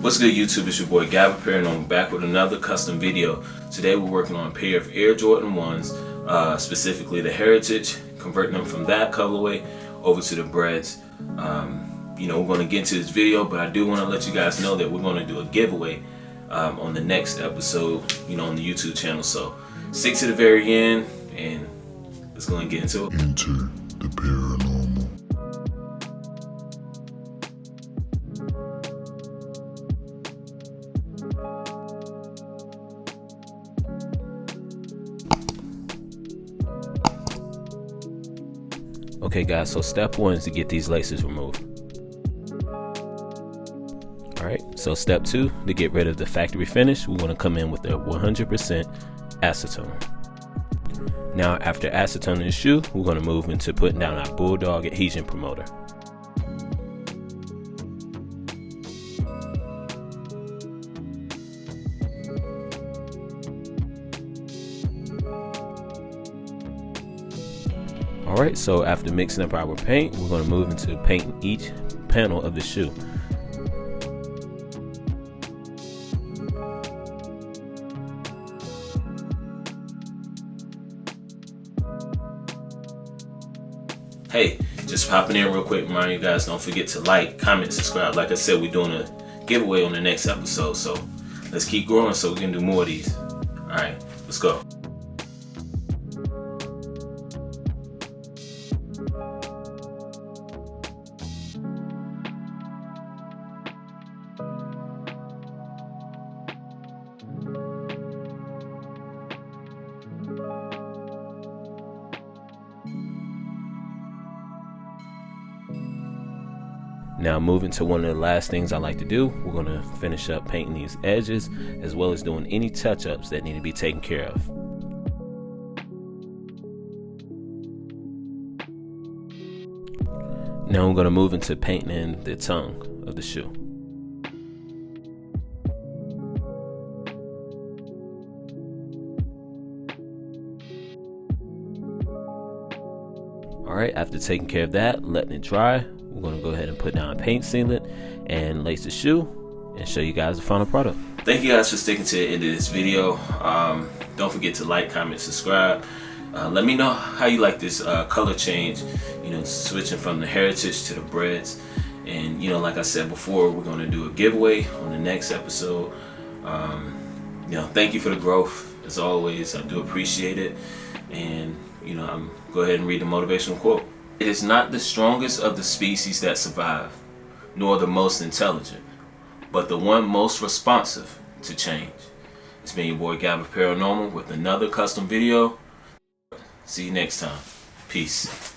What's good, YouTube? It's your boy Gavin PAiRANORMAL back with another custom video. Today we're working on a pair of Air Jordan 1s, specifically the Heritage, converting them from that colorway over to the Breds. We're going to get into this video, but I do want to let you guys know that we're going to do a giveaway on the next episode, on the YouTube channel. So stick to the very end and let's go and get into it. Into the paranormal. Okay guys, so step one is to get these laces removed. Alright, so step two, to get rid of the factory finish, we're going to come in with a 100% acetone. Now after acetoning the shoe, we're going to move into putting down our Bulldog adhesion promoter. Alright, so after mixing up our paint, we're going to move into painting each panel of the shoe. Hey, just popping in real quick, remind you guys, don't forget to like, comment, subscribe. Like I said, we're doing a giveaway on the next episode, so let's keep growing so we can do more of these. Alright, let's go. Now moving to one of the last things I like to do, we're going to finish up painting these edges as well as doing any touch-ups that need to be taken care of. Now I'm going to move into painting in the tongue of the shoe. Alright, after taking care of that, letting it dry, we're going to go ahead and put down a paint sealant and lace the shoe and show you guys the final product. Thank you guys for sticking to the end of this video. Don't forget to like, comment, subscribe. Let me know how you like this color change, switching from the Heritage to the Breds. And like I said before, we're going to do a giveaway on the next episode. Thank you for the growth as always. I do appreciate it. And I'm go ahead and read the motivational quote. It is not the strongest of the species that survive, nor the most intelligent, but the one most responsive to change. It's been your boy Gavin PAiRANORMAL with another custom video. See you next time. Peace.